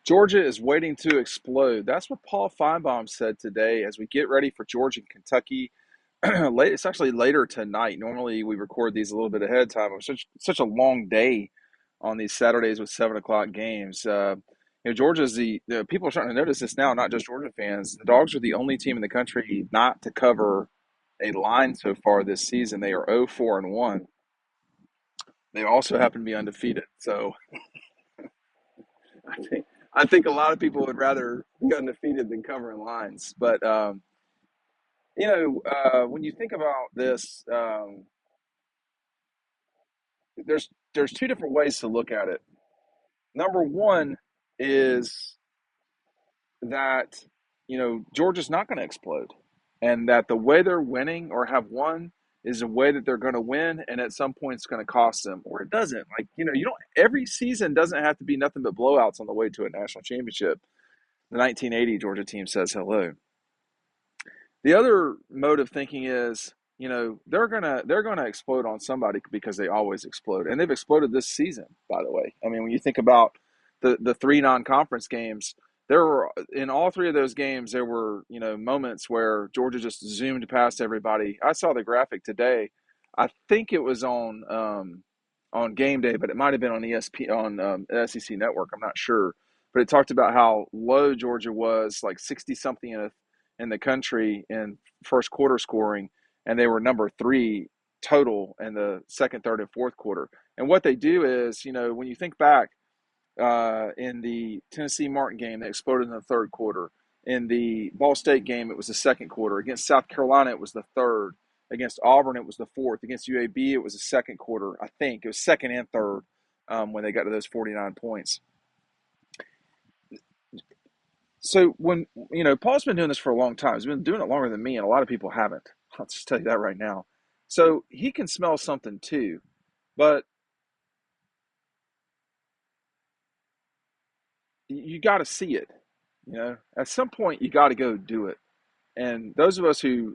Georgia is waiting to explode. That's what Paul Finebaum said today as we get ready for Georgia and Kentucky. It's actually later tonight. Normally we record these a little bit ahead of time. It was such a long day on these Saturdays with 7 o'clock games. Georgia's the people are starting to notice this now. Not just Georgia fans. The Dogs are the only team in the country not to cover a line so far this season. They are 0-4-1. They also happen to be undefeated. So I think I think a lot of people would rather be undefeated than covering lines. But when you think about this, there's two different ways to look at it. Number one is that Georgia's not going to explode, and that the way they're winning or have won is a way that they're going to win, and at some point it's going to cost them, or it doesn't. You don't. Every season doesn't have to be nothing but blowouts on the way to a national championship. The 1980 Georgia team says hello. The other mode of thinking is, they're gonna explode on somebody because they always explode, and they've exploded this season. By the way, I mean when you think about the three non-conference games, there were in all three of those games there were moments where Georgia just zoomed past everybody. I saw the graphic today. I think it was on game day, but it might have been on ESPN on SEC Network. I'm not sure, but it talked about how low Georgia was, like 60 something in the country in first quarter scoring, and they were number three total in the second, third, and fourth quarter. And what they do is, when you think back in the Tennessee Martin game, they exploded in the third quarter. In the Ball State game, it was the second quarter. Against South Carolina, it was the third. Against Auburn, it was the fourth. Against UAB, it was the second quarter. I think it was second and third when they got to those 49 points. So when Paul's been doing this for a long time. He's been doing it longer than me, and a lot of people haven't. I'll just tell you that right now. So he can smell something too, but you got to see it. At some point you got to go do it. And those of us who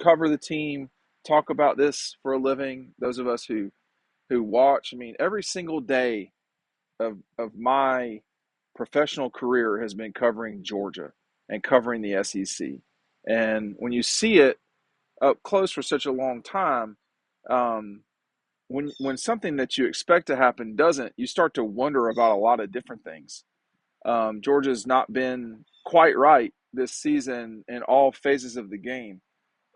cover the team, talk about this for a living. Those of us who watch. I mean, every single day of my professional career has been covering Georgia and covering the SEC. And when you see it up close for such a long time, um, when something that you expect to happen doesn't, you start to wonder about a lot of different things. Georgia's not been quite right this season in all phases of the game.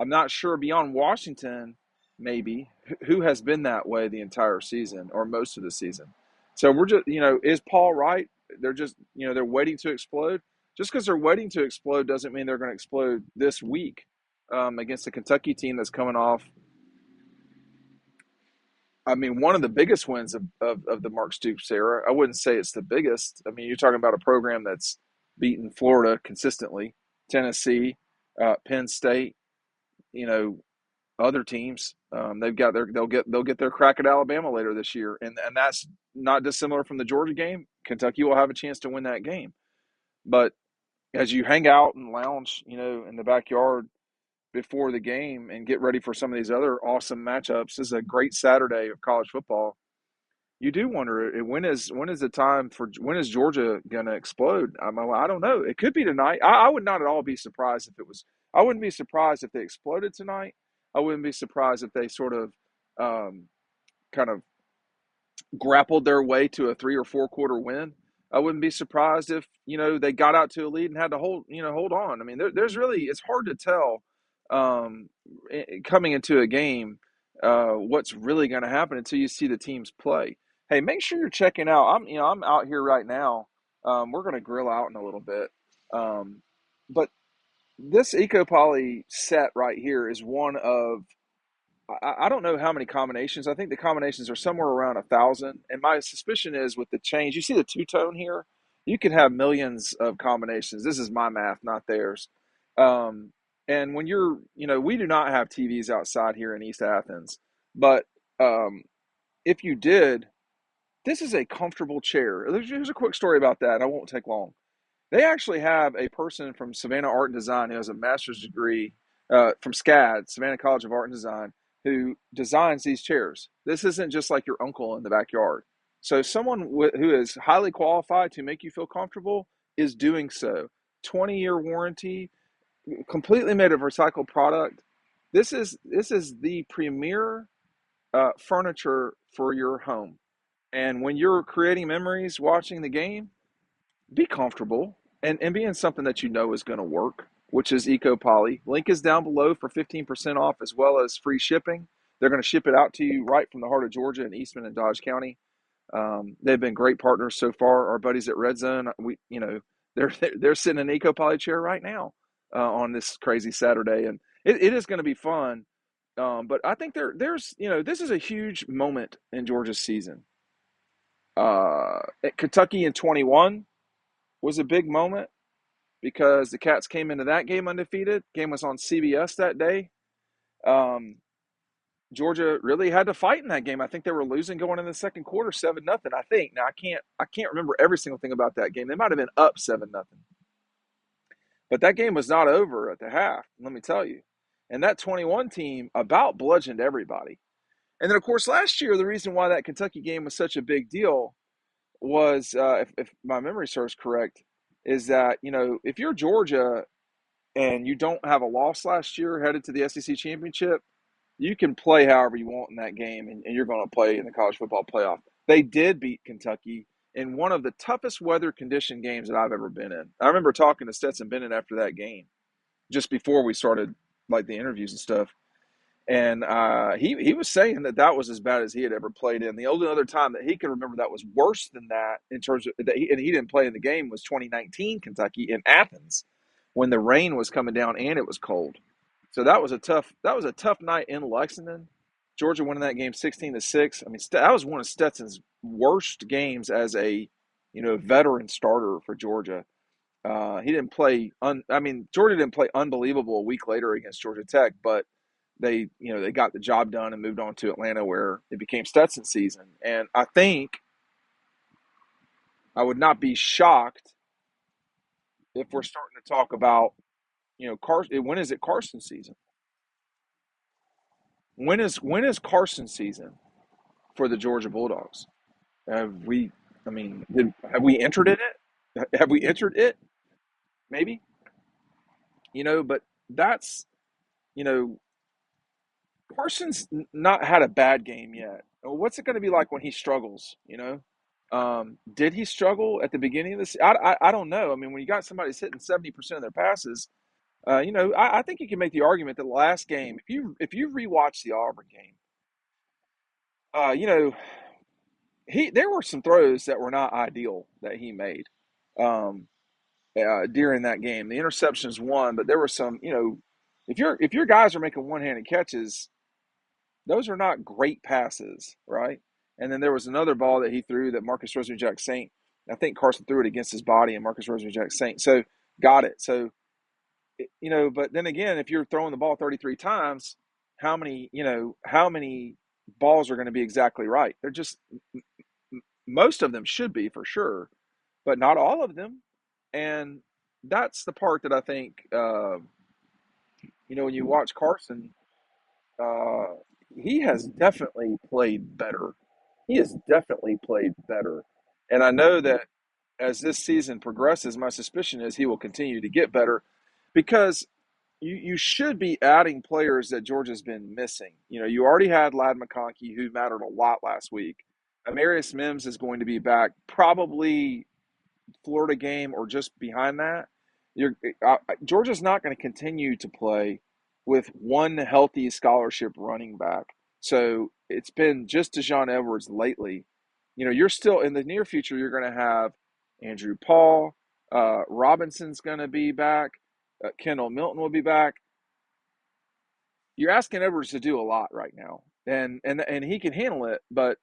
I'm not sure beyond Washington, maybe, who has been that way the entire season or most of the season. So we're just, is Paul right? They're just, they're waiting to explode. Just because they're waiting to explode doesn't mean they're going to explode this week against a Kentucky team that's coming off. I mean, one of the biggest wins of the Mark Stoops era. I wouldn't say it's the biggest. I mean, you're talking about a program that's beaten Florida consistently, Tennessee, Penn State, you know, other teams. They'll get their crack at Alabama later this year, and that's not dissimilar from the Georgia game. Kentucky will have a chance to win that game, but as you hang out and lounge, in the backyard before the game and get ready for some of these other awesome matchups, this is a great Saturday of college football. You do wonder when is the time for when is Georgia going to explode? I don't know. It could be tonight. I would not at all be surprised if it was. I wouldn't be surprised if they exploded tonight. I wouldn't be surprised if they sort of kind of grappled their way to a 3 or 4 quarter win. I wouldn't be surprised if they got out to a lead and had to hold on. I mean, there's really it's hard to tell coming into a game what's really going to happen until you see the teams play. Hey, make sure you're checking out. I'm out here right now. We're going to grill out in a little bit, but this EcoPoly set right here is one of I don't know how many combinations. I think the combinations are somewhere around 1,000. And my suspicion is with the change, you see the two tone here, you can have millions of combinations. This is my math, not theirs. Um, and when we do not have TVs outside here in East Athens, but um, if you did, this is a comfortable chair. Here's a quick story about that. I won't take long. They actually have a person from Savannah Art and Design who has a master's degree from SCAD, Savannah College of Art and Design, who designs these chairs. This isn't just like your uncle in the backyard. So someone who is highly qualified to make you feel comfortable is doing so. 20-year warranty, completely made of recycled product. This is the premier furniture for your home. And when you're creating memories watching the game, be comfortable and be in something that you know is going to work, which is Eco Poly. Link is down below for 15% off as well as free shipping. They're going to ship it out to you right from the heart of Georgia in Eastman and Dodge County. They've been great partners so far. Our buddies at Red Zone, they're sitting in an Eco Poly chair right now on this crazy Saturday, and it is going to be fun. But I think there's this is a huge moment in Georgia's season. At Kentucky in 21 was a big moment because the Cats came into that game undefeated. Game was on CBS that day. Um, Georgia really had to fight in that game. I think they were losing going in the second quarter, 7-0. I think now I can't remember every single thing about that game. They might have been up 7-0, but that game was not over at the half. Let me tell you. And that 21 team about bludgeoned everybody. And then of course last year the reason why that Kentucky game was such a big deal was, if my memory serves correct, is that if you're Georgia and you don't have a loss last year headed to the SEC championship, you can play however you want in that game, and you're going to play in the college football playoff. They did beat Kentucky in one of the toughest weather condition games that I've ever been in. I remember talking to Stetson Bennett after that game, just before we started like the interviews and stuff, and he was saying that was as bad as he had ever played in. The only other time that he could remember that was worse than that in terms of that, and he didn't play in the game, was 2019 Kentucky in Athens when the rain was coming down and it was cold. So that was a tough night in Lexington. Georgia winning that game 16-6. I mean, that was one of Stetson's worst games as a veteran starter for Georgia. He didn't play. Georgia didn't play unbelievable a week later against Georgia Tech, but they got the job done and moved on to Atlanta, where it became Stetson's season. And I think I would not be shocked if we're starting to talk about Carson. When is it Carson season? When is Carson season for the Georgia Bulldogs? Have we? I mean, have we entered in it? Have we entered it? Maybe. But that's you know Carson's not had a bad game yet. What's it going to be like when he struggles? Did he struggle at the beginning of this? I don't know. I mean, when you got somebody that's hitting 70% of their passes, I think you can make the argument that the last game, if you rewatch the Auburn game, uh, you know, there were some throws that were not ideal that he made um, during that game. The interceptions won, but there were some. If your guys are making one-handed catches, those are not great passes, right? And then there was another ball that he threw that Marcus Rosenjack Saint. I think Carson threw it against his body, and Marcus Rosenjack Saint got it. So but then again, if you're throwing the ball 33 times, how many balls are going to be exactly right? They're just most of them should be for sure, but not all of them. And that's the part that I think when you watch Carson, uh, he has definitely played better. He has definitely played better, and I know that as this season progresses, my suspicion is he will continue to get better because you should be adding players that Georgia's been missing. You already had Lad McConkey, who mattered a lot last week. Amarius Mims is going to be back probably Florida game or just behind that. You're Georgia's not going to continue to play with one healthy scholarship running back. So it's been just Deshaun Edwards lately. You're still in the near future. You're going to have Andrew Paul, Robinson's going to be back, Kendall Milton will be back. You're asking Edwards to do a lot right now, and he can handle it. But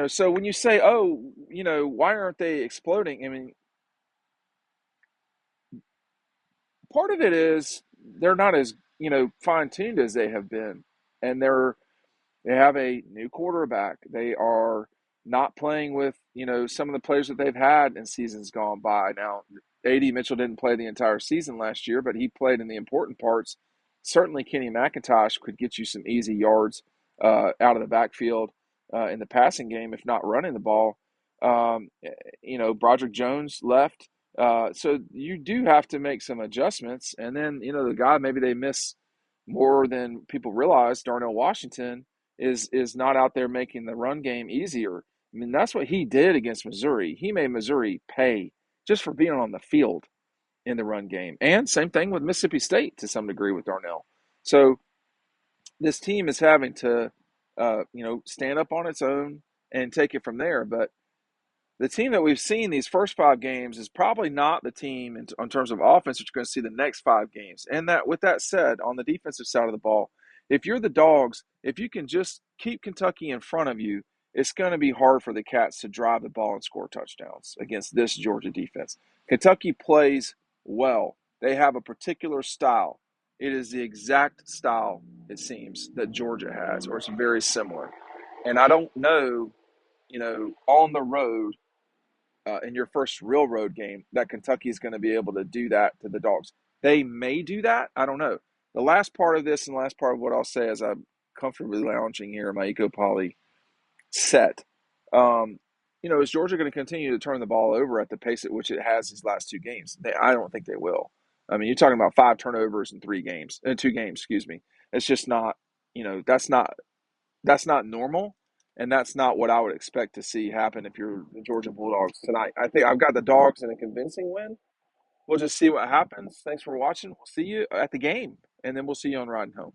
so when you say, oh, why aren't they exploding? I mean, part of it is they're not as fine tuned as they have been, and they have a new quarterback. They are not playing with some of the players that they've had in seasons gone by. Now, A.D. Mitchell didn't play the entire season last year, but he played in the important parts. Certainly, Kenny McIntosh could get you some easy yards out of the backfield in the passing game, if not running the ball. Broderick Jones left. So you do have to make some adjustments. And then, the guy maybe they miss more than people realize, Darnell Washington, is not out there making the run game easier. I mean, that's what he did against Missouri. He made Missouri pay just for being on the field in the run game. And same thing with Mississippi State to some degree with Darnell. So this team is having to, stand up on its own and take it from there. But the team that we've seen these first 5 games is probably not the team in terms of offense that you're going to see the next 5 games. And that, with that said, on the defensive side of the ball, if you're the Dogs, if you can just keep Kentucky in front of you, it's going to be hard for the Cats to drive the ball and score touchdowns against this Georgia defense. Kentucky plays well. They have a particular style. It is the exact style, it seems, that Georgia has, or it's very similar. And I don't know, on the road, in your first real road game, that Kentucky is going to be able to do that to the Dogs. They may do that. I don't know. The last part of this and the last part of what I'll say as I'm comfortably lounging here in my Eco Poly set, is Georgia going to continue to turn the ball over at the pace at which it has these last 2 games? I don't think they will. I mean, you're talking about 5 turnovers in 3 games, in 2 games, excuse me. It's just not, that's not normal, and that's not what I would expect to see happen if you're the Georgia Bulldogs tonight. I think I've got the Dogs in a convincing win. We'll just see what happens. Thanks for watching. We'll see you at the game, and then we'll see you on Riding Home.